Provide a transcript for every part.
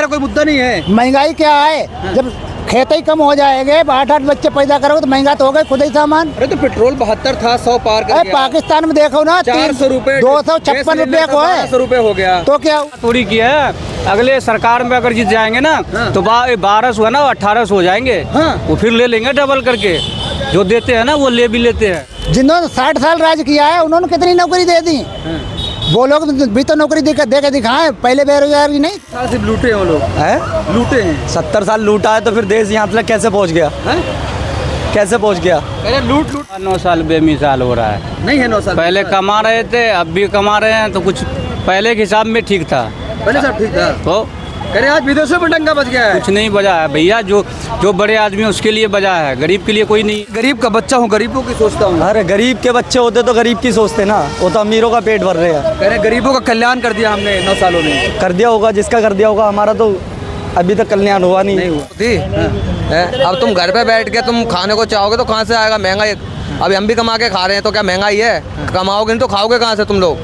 कोई मुद्दा नहीं है। महंगाई क्या है, जब खेती ही कम हो जाएंगे, 8-8 बच्चे पैदा करोगे तो महंगा तो हो गए खुद ही सामान। अरे तो पेट्रोल 72 था, 100 पार कर गया। पाकिस्तान में देखो ना, 400 रुपए, 256 रुपए को है, 1200 रुपए हो गया। तो क्या थोड़ी की है। अगले सरकार में अगर जीत जाएंगे ना तो 1200 है ना 1800 हो जाएंगे। वो फिर ले लेंगे डबल करके, जो देते हैं ना वो ले भी लेते हैं। जिन्होंने 60 साल राज किया है उन्होंने कितनी नौकरी दे दी, वो लोग भी तो नौकरी दे के दिखाएं, पहले बेरोजगारी नहीं। सिर्फ लूटे हैं वो लोग, है लूटे हैं। 70 साल लूटा है तो फिर देश यहाँ तक कैसे पहुँच गया, कैसे पहुँच गया? अरे लूट 9 साल बेमिसाल हो रहा है। नहीं है 9 साल पहले कमा रहे थे, अब भी कमा रहे हैं, तो कुछ पहले के हिसाब में ठीक था। पहले सब ठीक था तो अरे आज विदेशों में डंका बच गया है। कुछ नहीं बजा है भैया, जो बड़े आदमी उसके लिए बजा है, गरीब के लिए कोई नहीं। गरीब का बच्चा हूँ, गरीबों की सोचता हूँ। अरे गरीब के बच्चे होते तो गरीब की सोचते ना, वो तो अमीरों का पेट भर रहे हैं। कह रहे गरीबों का कल्याण कर दिया हमने 9 सालों में। कर दिया होगा, जिसका कर दिया होगा, हमारा तो अभी तक कल्याण हुआ नहीं हुआ। अब तुम घर पे बैठ के तुम खाने को चाहोगे तो कहाँ से आएगा? महंगाई अभी हम भी कमा के खा रहे हैं, तो क्या महंगाई है? कमाओगे नहीं तो खाओगे कहाँ से तुम लोग?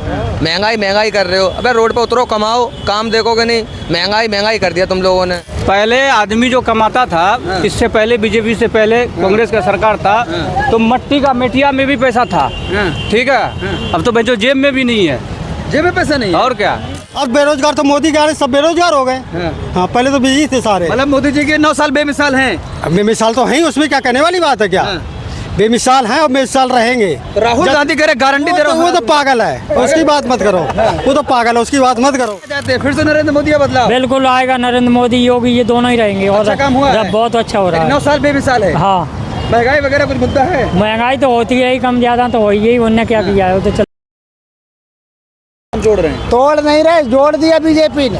महंगाई कर रहे हो। अबे रोड पे उतरो, कमाओ, काम देखोगे नहीं। महंगाई कर दिया तुम लोगों ने। पहले आदमी जो कमाता था, इससे पहले बीजेपी से पहले कांग्रेस का सरकार था, तो मट्टी का मेटिया में भी पैसा था, ठीक है। अब तो बच्चों जेब में भी नहीं है, जेब में पैसा नहीं है। और क्या। अब बेरोजगार तो मोदी के आ रहे, सब बेरोजगार हो गए। हाँ, पहले तो बिजी थे सारे। मतलब मोदी जी के 9 साल बेमिसाल हैं। अब बेमिसाल तो हैं, उसमें क्या कहने वाली बात है? क्या बेमिसाल हैं और बेमिसाल रहेंगे। तो राहुल गांधी कह रहे गारंटी दे रहा हूं। वो तो पागल है, उसकी बात मत करो। वो तो पागल है, उसकी बात मत करो। फिर से नरेंद्र मोदी का बदलाव बिल्कुल आएगा, नरेंद्र मोदी योगी ये दोनों ही रहेंगे। और अच्छा काम हुआ है? बहुत अच्छा हो रहा है। 9 साल बेमिसाल है। हाँ, महंगाई वगैरह कुछ मुद्दा है? महंगाई तो होती है ही, कम ज्यादा तो हो ही। उन्होंने क्या किया है, वो तो जोड़ रहे हैं। तोड़ नहीं रहे, जोड़ दिया बीजेपी ने।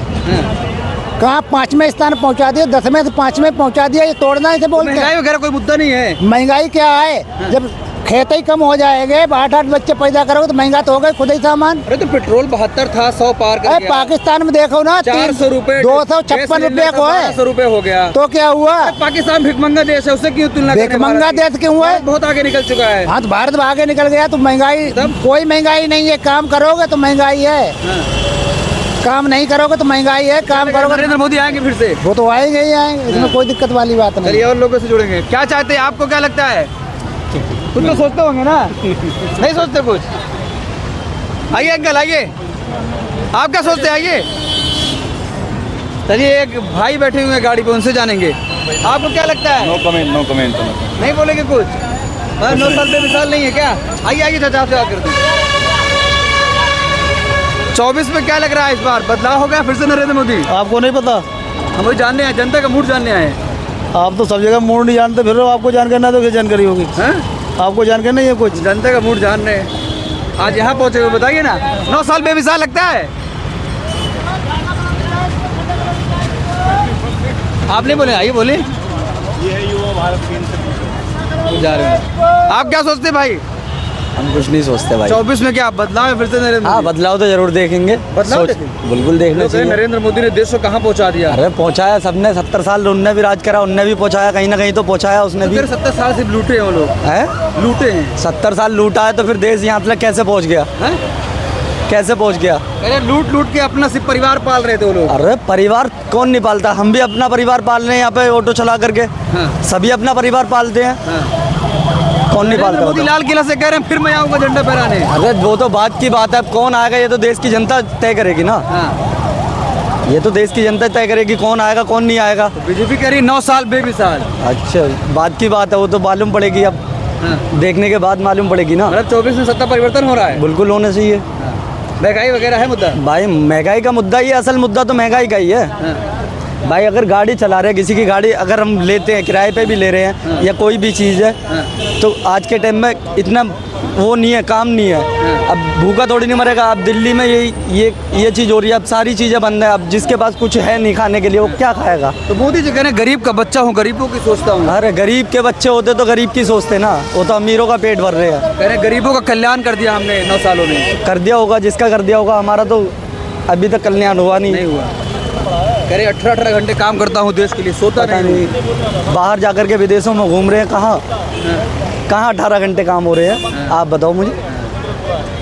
कहाँ 5वें स्थान पहुँचा दिया, 10वें से 5वें पहुँचा दिया, ये तोड़ना ही से बोलते हैं। महंगाई वगैरह कोई मुद्दा नहीं है। महंगाई क्या है, जब खेती ही कम हो जाएंगे, 8-8 बच्चे पैदा करोगे तो महंगा तो हो गए खुद ही सामान। अरे तो पेट्रोल 72 था, 100 पार कर गया। पाकिस्तान में देखो ना, 400 रुपए, 256 रुपए को है, 1200 रुपए हो गया। तो क्या हुआ? पाकिस्तान भिखमंगा देश है, उससे क्यों तुलना? भिखमंगा देश क्यों हुआ? बहुत आगे निकल चुका है। हाँ, तो भारत आगे निकल गया तो महंगाई, कोई महंगाई नहीं है। काम करोगे तो महंगाई है, काम नहीं करोगे तो महंगाई है। काम करोगे। नरेंद्र मोदी आएंगे फिर से? वो तो आएंगे ही आएंगे, इसमें कोई दिक्कत वाली बात नहीं। चलिए और लोगों से जुड़ेंगे। क्या चाहते हैं, आपको क्या लगता है? कुछ तो सोचते होंगे ना? नहीं सोचते कुछ? आइए अंकल, आइए, आप क्या सोचते हैं? आइए। चलिए, एक भाई बैठे हुए हैं गाड़ी पे, उनसे जानेंगे। आपको क्या लगता है? No comment. नहीं बोलेंगे कुछ? 9 साल पे मिसाल नहीं है क्या? आइए चाचा से आकर 24 में क्या लग रहा है इस बार बदलाव हो गया फिर से नरेंद्र मोदी? आपको नहीं पता? हम वही जानने आए, जनता का मूड जानने आए। आप तो सब जगह मूड नहीं जानते फिर, आपको जान करना तो क्या जानकारी होगी? आपको जानकारी नहीं है कुछ? जनता का मूड जान रहे हैं। आज यहाँ पहुँचे हुए, बताइए ना। 9 साल बेमिसाल लगता है? आप नहीं बोले, आइए बोले। ये है युवा भारत केंद्र जा रहे हैं। आप क्या सोचते भाई? हम कुछ नहीं सोचते भाई। 24 में क्या बदलाव है फिर से नरेंद्र? हाँ, बदलाव तो जरूर देखेंगे। बदलाव बिल्कुल देखना चाहिए। नरेंद्र मोदी ने देश को कहाँ पहुँचा दिया? अरे पहुँचाया सबने, 70 साल उनने भी राज करा, उनने भी पहुँचाया, कहीं ना कहीं तो पहुँचाया उसने भी। 70 साल से लूटे हैं वो लोग, है लूटे हैं। 70 साल लूटा है तो फिर देश यहाँ तक कैसे पहुँच गया, कैसे पहुँच गया? अरे लूट के अपना सिर्फ परिवार पाल रहे थे वो लोग। अरे परिवार कौन नहीं पालता? हम भी अपना परिवार पाल रहे हैं यहाँ पे ऑटो चला करके। सभी अपना परिवार पालते हैं। कौन नहीं पालता? मोदी लाल किला से कह रहे हैं फिर मैं आऊँगा झंडा फहराने। अरे वो तो बात की बात है, अब कौन आएगा ये तो देश की जनता तय करेगी ना। ये तो देश की जनता तय करेगी कौन आएगा कौन नहीं आएगा। तो बीजेपी कह रही 9 साल बेमिसाल। अच्छा, बात की बात है, वो तो मालूम पड़ेगी अब। देखने के बाद मालूम पड़ेगी ना। मतलब 24 में सत्ता परिवर्तन हो रहा है? बिल्कुल होना चाहिए। महंगाई वगैरह है मुद्दा? भाई महंगाई का मुद्दा ही, असल मुद्दा तो महंगाई का ही है। भाई अगर गाड़ी चला रहे हैं, किसी की गाड़ी अगर हम लेते हैं, किराए पे भी ले रहे हैं या कोई भी चीज़ है, तो आज के टाइम में इतना वो नहीं है, काम नहीं है। अब भूखा थोड़ी नहीं मरेगा। अब दिल्ली में ये चीज़ हो रही है, अब सारी चीज़ें बंद है। अब जिसके पास कुछ है नहीं खाने के लिए, वो क्या खाएगा? तो मोदी जी कह रहे हैं गरीब का बच्चा हूँ, गरीबों की सोचता हूँ। अरे गरीब के बच्चे होते तो गरीब की सोचते ना, वो तो अमीरों का पेट भर रहे हैं। कह रहे हैं गरीबों का कल्याण कर दिया हमने 9 सालों में। कर दिया होगा, जिसका कर दिया होगा, हमारा तो अभी तक कल्याण हुआ नहीं हुआ। कह रहे 18 घंटे काम करता हूँ देश के लिए, सोता नहीं। बाहर जाकर के विदेशों में घूम रहे हैं, कहाँ 18 घंटे काम हो रहे हैं? आप बताओ मुझे,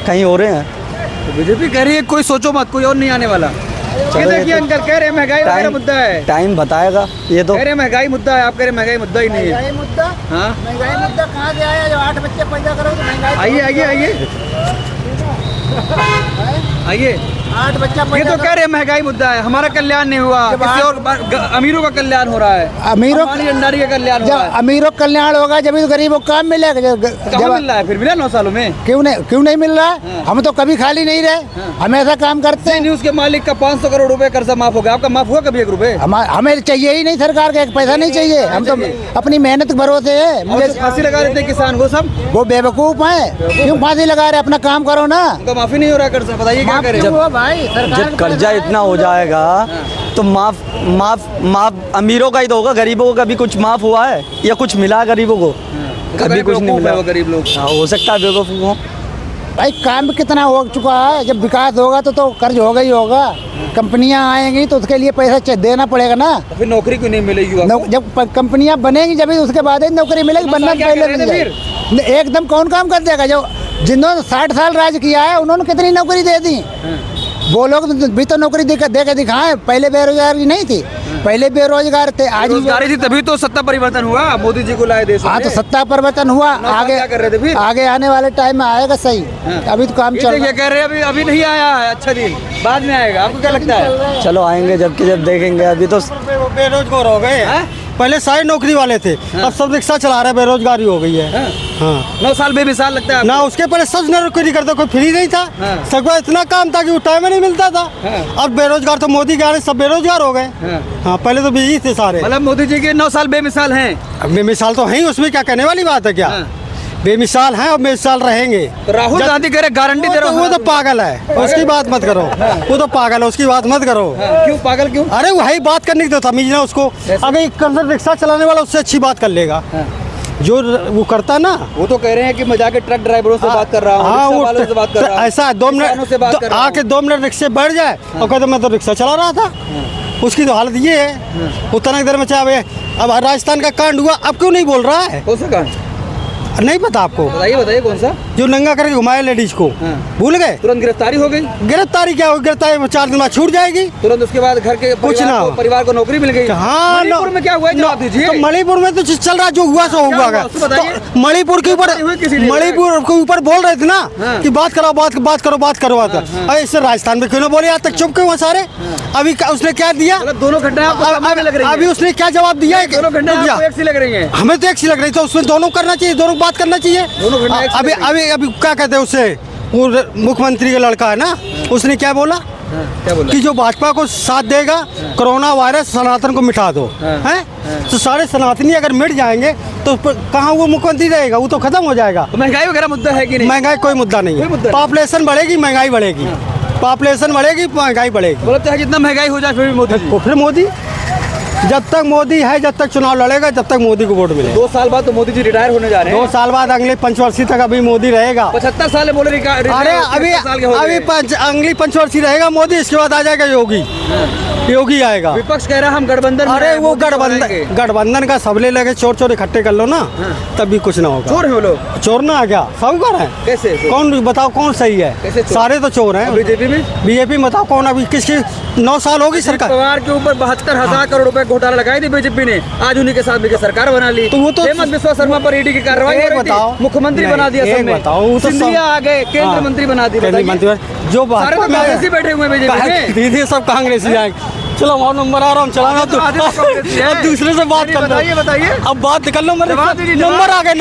कहीं हो रहे हैं? तो बीजेपी कह रही है कोई सोचो मत, कोई और नहीं आने वाला। ये देखिए अंकल कह रहे हैं महंगाई वगैरह मुद्दा है। टाइम बताएगा ये तो। कह रहे हैं महंगाई मुद्दा है, आप कह रहे हैं महंगाई मुद्दा ही नहीं है। महंगाई मुद्दा, हाँ महंगाई मुद्दा कहाँ से आया? जब 8 बच्चे पैदा करो तो महंगाई। आइए आइए आइए आइए। 8 बच्चा ये पैदा तो कह रहे हैं महंगाई मुद्दा है, हमारा कल्याण नहीं हुआ, किसी और अमीरों का कल्याण हो रहा है, अमीरों हमारी अंडारी का कल्याण हो जब रहा है। अमीरों का कल्याण होगा जब तो गरीबों को काम मिलेगा। कहाँ मिल रहा है? फिर मिला 9 सालों में? क्यों नहीं मिल रहा है? हम तो कभी खाली नहीं रहे, हमेशा काम करते हैं। न्यूज के मालिक का 500 करोड़ रुपए कर्जा माफ हो गया, आपका माफ हुआ कभी 1 रुपए? हमें चाहिए ही नहीं, सरकार का एक पैसा नहीं चाहिए। हम तो अपनी मेहनत के भरोसे है। मुझे फांसी लगा देते हैं किसान को सब, वो बेवकूफ है, क्यों फांसी लगा रहे? अपना काम करो ना। उनका माफी नहीं हो रहा कर्जा, बताइए क्या करें? भाई जब कर्जा इतना हो जाएगा तो माफ अमीरों का ही तो होगा, गरीबों को कभी कुछ माफ हुआ है या कुछ मिला गरीबों को? कभी कुछ नहीं मिला। वो गरीब लोग हो सकता है बेवकूफ हो। भाई काम कितना हो चुका है, जब विकास होगा तो कर्ज होगा ही होगा। कंपनियां आएंगी तो उसके लिए पैसा देना पड़ेगा ना। तो फिर नौकरी क्यों नहीं मिलेगी? जब कंपनियां बनेगी जब उसके बाद ही नौकरी मिलेगी, बनना पहले मिल जाएगी। एकदम कौन काम कर देगा? जो जिन्होंने 60 साल राज किया है उन्होंने कितनी नौकरी दे दी? वो लोग भी तो नौकरी दे के दिखाएं। पहले बेरोजगारी नहीं थी, पहले बेरोजगार थे, आज बेरोजगारी थी तभी तो सत्ता परिवर्तन हुआ, मोदी जी को लाए देश में। हाँ तो सत्ता परिवर्तन हुआ, आगे क्या कर रहे थे फिर? आगे आने वाले टाइम में आएगा सही। अभी तो काम चल रहा ये है। कह रहे हैं अभी नहीं आया है अच्छा दिन, बाद में आएगा। आपको क्या लगता है? चलो आएंगे जब देखेंगे। अभी तो बेरोजगार हो गए। पहले सारे नौकरी वाले थे, अब सब रिक्शा चला रहे हैं, बेरोजगारी हो गई है। हाँ 9 साल बेमिसाल लगता है ना, उसके पहले सब नौकरी करता, कोई फ्री नहीं था। सबका इतना काम था कि वो टाइम नहीं मिलता था। अब बेरोजगार तो मोदी के आने सब बेरोजगार हो गए। हाँ पहले तो बिजी थे सारे। मतलब मोदी जी के 9 साल बेमिसाल हैं। अब बेमिसाल तो है ही, उसमें क्या कहने वाली बात है? क्या बेमिसाल हैं और बेमिसाल रहेंगे। तो राहुल गांधी कह रहे गारंटी दे रहा हूं। वो तो पागल है, उसकी बात मत करो। वो तो पागल है, उसकी बात मत करो। क्यों पागल क्यों? अरे वही बात करने की तो तमीज ना उसको। अगर कंसर रिक्शा चलाने वाला उससे अच्छी बात कर लेगा जो वो करता ना। वो तो कह रहे हैं कि मैं जाके ट्रक ड्राइवरों से बात कर रहा हूँ, हाँ रिक्शा वालों से बात कर रहा हूँ, ऐसा 2 मिनट आके 2 मिनट रिक्शे बैठ जाए और कहते मैं तो रिक्शा चला रहा था। उसकी तो हालत ये है। उतना देर में चाहे अब राजस्थान का कांड हुआ, अब क्यों नहीं बोल रहा है? कौन सा कांड? नहीं पता आपको? बताइए कौन सा? जो नंगा करके घुमाया लेडीज को, भूल गए? तुरंत गिरफ्तारी हो गई। गिरफ्तारी क्या हो? गिरफ्तारी 4 दिन बाद छूट जाएगी। तुरंत उसके बाद घर के कुछ ना, परिवार को नौकरी मिल गई। हाँ मणिपुर में क्या हुआ है जवाब दीजिए। तो मणिपुर में तो चल रहा, जो हुआ सो हुआ। तो मणिपुर के ऊपर बोल रहे थे ना कि बात करो। इससे राजस्थान में क्यों ना बोले? आज तक चुप क्यों सारे? अभी उसने क्या दिया? दोनों घटना अभी उसने क्या जवाब दिया है? दोनों घटना एक सी लग रही है। हमें तो एक सी लग रही, तो उसमें दोनों करना चाहिए, दोनों बात करना चाहिए। अभी क्या कहते हैं उससे, वो मुख्यमंत्री का लड़का है ना, उसने क्या बोला? क्या बोला? कि जो भाजपा को साथ देगा, कोरोना वायरस सनातन को मिटा दो। हैं? तो सारे सनातनी अगर मिट जाएंगे तो कहाँ वो मुख्यमंत्री रहेगा? वो तो खत्म हो जाएगा। तो महंगाई वगैरह मुद्दा है कि नहीं? महंगाई कोई मुद्दा नहीं है। पॉपुलेशन बढ़ेगी, महंगाई बढ़ेगी। पॉपुलेशन बढ़ेगी, महंगाई बढ़ेगी। बोलते हैं जितना महंगाई हो जाए फिर मोदी जब तक मोदी है, जब तक चुनाव लड़ेगा, जब तक मोदी को वोट मिलेगा। 2 साल बाद तो मोदी जी रिटायर होने जा रहे हैं। 2 साल बाद अगले 5 वर्षी तक अभी मोदी रहेगा। 75 साल बोले। अरे अभी अगली 5 वर्षी रहेगा मोदी, इसके बाद आ जाएगा योगी आएगा। विपक्ष कह रहा है हम गठबंधन। अरे वो गठबंधन का सबले लगे, चोर इकट्ठे कर लो ना, तब भी कुछ ना होगा। चोर है वो लोग? चोर ना आ गया, सब कर है। कैसे? कौन बताओ कौन सही है? सारे तो चोर हैं। बीजेपी में बताओ कौन? अभी किसकी 9 साल होगी सरकार? पवार के ऊपर 72,000 करोड़ रुपए घोटाला लगाई थी बीजेपी ने, आज उन्हीं के साथ मिलकर सरकार बना ली। तो वो तो हेमंत बिस्वा शर्मा पर ईडी की कार्रवाई बताओ, मुख्यमंत्री बना दिया। सिंधिया आ गए, केंद्रीय मंत्री बना दिए। जो कांग्रेसी बैठे हुए बीजेपी में, सब कांग्रेसी आएंगे। चलो वहाँ नंबर आ रहा हूँ, चलाना तो अब दूसरे से बात कर लो। बताइए अब बात कर लो। मेरे नंबर आ गए,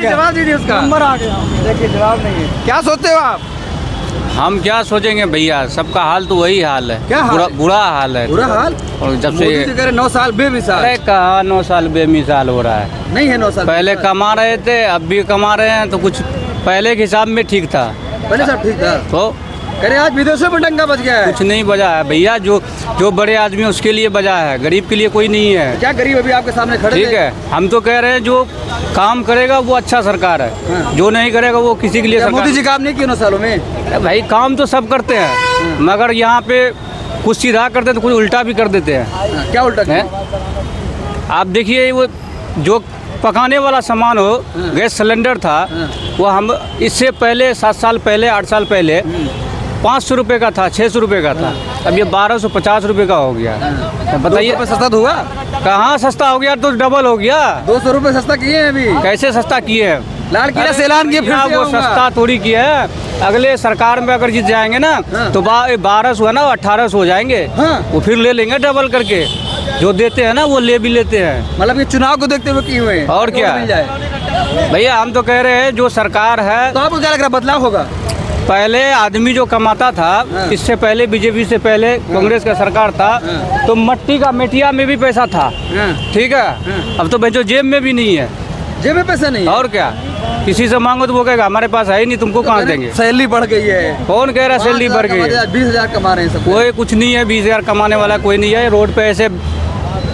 जवाब दीजिए उसका। नंबर आ गया। देखिए जवाब नहीं है। क्या सोचते हो आप? हम क्या सोचेंगे भैया, सबका हाल तो वही हाल है। क्या हाल? बुरा हाल है। बुरा हाल? और जब से मोदी जी कह रहे 9 साल बेमिसाल। अरे कहाँ 9 साल बेमिसाल हो रहा है? नहीं है 9 साल। पहले कमा रहे थे, अब भी कमा रहे हैं, तो कुछ पहले के हिसाब में ठीक था। पहले सब ठीक था तो कह रहे आज विदेशों में डंका बज गया है। कुछ नहीं बजा है भैया, जो बड़े आदमी उसके लिए बजा है, गरीब के लिए कोई नहीं है। क्या गरीब अभी आपके सामने खड़े? ठीक है, हम तो कह रहे हैं जो काम करेगा वो अच्छा सरकार है, जो नहीं करेगा वो किसी के लिए सरकार। मोदी जी काम नहीं किया 9 सालों में? भाई काम तो सब करते हैं, मगर यहाँ पे कुछ सीधा करते हैं तो कुछ उल्टा भी कर देते हैं। क्या उल्टा है? आप देखिए, वो जो पकाने वाला सामान हो, गैस सिलेंडर था, वो हम इससे पहले 7 साल पहले 8 साल पहले 500 रुपये का था, 600 रुपये का था, अब ये 1250 रुपये का हो गया। बताइए सस्ता तो हुआ, कहाँ सस्ता हो गया, तो डबल हो गया। 200 रुपए सस्ता किए हैं अभी। कैसे सस्ता किए हैं? लाल किला से ऐलान किया, फिर से वो आऊंगा। सस्ता थोड़ी किया है। अगले सरकार में अगर जीत जाएंगे ना तो 1200 है ना 1800 हो जाएंगे। हाँ। वो फिर ले लेंगे डबल करके, जो देते हैं ना वो ले भी लेते हैं। मतलब ये चुनाव को देखते हुए किए हुए हैं। और क्या? मिल जाए। भैया हम तो कह रहे हैं जो सरकार है, तो आपको क्या लग रहा है बदलाव होगा? पहले आदमी जो कमाता था, इससे पहले बीजेपी से पहले कांग्रेस का सरकार था, तो मट्टी का मेटिया में भी पैसा था, ठीक है। अब तो बच्चों जेब में भी नहीं है, जेब में पैसा नहीं है। और क्या, किसी से मांगो तो वो कहेगा हमारे पास है ही नहीं, तुमको कहाँ देंगे। सैलरी बढ़ गई है। कौन कह रहा है सैलरी बढ़ गई है? 20,000 कमा रहे हैं सब। कोई कुछ नहीं है, 20,000 कमाने वाला कोई नहीं है, रोड पे ऐसे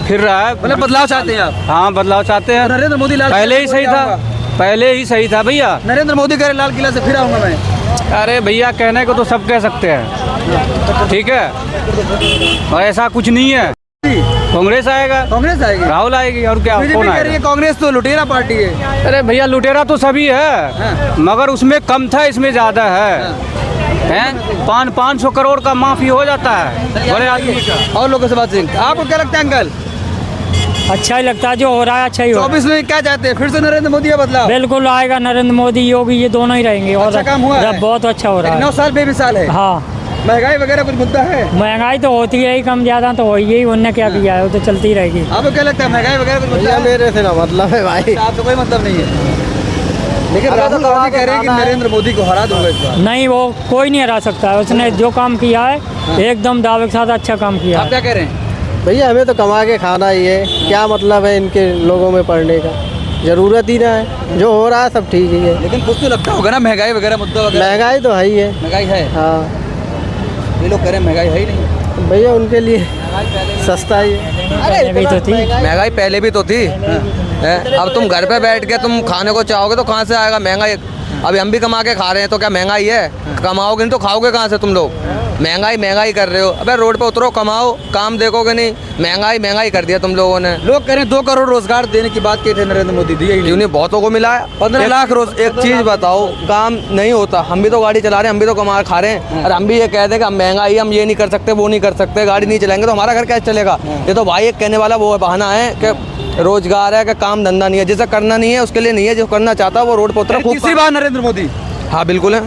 फिर रहा है। मतलब बदलाव चाहते हैं आप? हाँ बदलाव चाहते हैं। नरेंद्र मोदी लाल पहले ही किला सही से था, पहले ही सही था भैया। नरेंद्र मोदी कह रहे लाल किला से फिर आऊंगा मैं। अरे भैया कहने को तो सब कह सकते हैं, ठीक है, और ऐसा कुछ नहीं है। कांग्रेस आएगा, कांग्रेस आएगी, राहुल आएगी, और क्या बीजेपी कौन कह रही है आएगा? कांग्रेस तो लुटेरा पार्टी है। अरे भैया लुटेरा तो सभी है, मगर उसमें कम था, इसमें ज्यादा है। 500 करोड़ का माफी हो जाता है बड़े आदमी का। और लोगों से बात करेंगे। आपको क्या लगता है अंकल? अच्छा ही लगता है, जो हो रहा है अच्छा ही हो रहा 24 में क्या चाहते हैं? फिर से नरेंद्र मोदी का बदलाव? है। बिल्कुल आएगा नरेंद्र मोदी, योगी, ये दोनों ही रहेंगे। और अच्छा काम हुआ है? बहुत अच्छा हो रहा 9 है। साल बेमिसाल है। हाँ, महंगाई वगैरह कुछ मुद्दा है? महंगाई तो होती है ही, कम ज़्यादा तो हो ही, उनने क्या किया है, वो तो चलती रहेगी। आपको क्या लगता है महंगाई वगैरह कुछ मुद्दा है? मेरे से ना मतलब है भाई। आपको कोई मतलब नहीं है, लेकिन राहुल गांधी कह रहे हैं कि नरेंद्र मोदी को हरा दूंगा इस बार। नहीं, वो कोई नहीं हरा सकता है, उसने जो काम किया है एकदम दावे के साथ अच्छा काम किया आप है। क्या कह रहे हैं? भैया हमें तो कमा के खाना ही है, क्या मतलब है इनके लोगों में पढ़ने का, जरूरत ही ना है, जो हो रहा है सब ठीक ही है। लेकिन कुछ तो लगता होगा ना, महंगाई वगैरह मुद्दा वगैरह। महंगाई तो है ही है। महंगाई है, हाँ ये लोग कह रहे हैं महंगाई है ही नहीं। भैया उनके लिए सस्ता ही है। पहले भी तो थी। महंगाई पहले भी तो थी। अब तुम घर पे बैठ के तुम खाने को चाहोगे तो कहाँ से आएगा महंगाई? अभी हम भी कमा के खा रहे हैं, तो क्या महंगाई है? कमाओगे नहीं तो खाओगे कहाँ से तुम लोग? महंगाई कर रहे हो। अबे रोड पे उतरो, कमाओ, काम देखोगे नहीं। महंगाई कर दिया तुम लोगों ने। लोग कह रहे हैं 2 करोड़ रोजगार देने की बात की थे नरेंद्र मोदी, दिए ही नहीं। क्यों नहीं, बहुतों को मिला है 15 लाख रोज। एक चीज बताओ, काम नहीं होता, हम भी तो गाड़ी चला रहे हैं, हम भी तो कमा खा रहे हैं, और हम भी ये कहते हैं कि हम महंगाई, हम ये नहीं कर सकते, वो नहीं कर सकते, गाड़ी नहीं चलाएंगे तो हमारा घर कैसे चलेगा? ये तो भाई एक कहने वाला वो बहाना है कि रोजगार है, कि काम धंधा नहीं है। जिसे करना नहीं है उसके लिए नहीं है, जो करना चाहता है वो रोड पर उतरा। तीसरी बार नरेंद्र मोदी हाँ बिल्कुल है,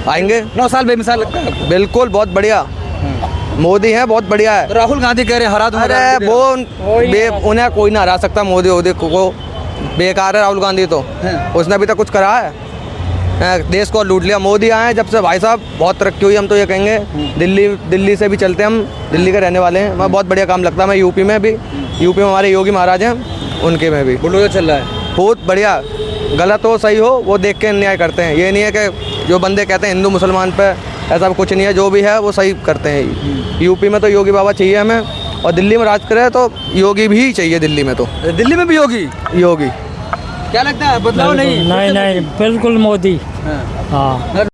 आएंगे। 9 साल बेमिसाल लगता है आपको? बिल्कुल, बहुत बढ़िया मोदी है, बहुत बढ़िया है। तो राहुल गांधी कह रहे हैं हरा दूंगा। अरे वो उन्हें कोई ना हरा सकता, मोदी को बेकार है राहुल गांधी। तो उसने अभी तक कुछ करा है? देश को लूट लिया। मोदी आए जब से भाई साहब बहुत तरक्की हुई, हम तो ये कहेंगे। दिल्ली से भी चलते, हम दिल्ली के रहने वाले हैं, मैं बहुत बढ़िया काम लगता है। मैं यूपी में हमारे योगी महाराज हैं, उनके में भी बुलडोजर चल रहा है, बहुत बढ़िया। गलत हो सही हो वो देख के न्याय करते हैं। ये नहीं है कि जो बंदे कहते हैं हिंदू मुसलमान पे, ऐसा कुछ नहीं है, जो भी है वो सही करते हैं। यूपी में तो योगी बाबा चाहिए हमें, और दिल्ली में राज करे तो योगी भी चाहिए। दिल्ली में तो दिल्ली में भी योगी। योगी क्या लगता है बदलाव? नहीं नहीं, बिल्कुल मोदी। हाँ।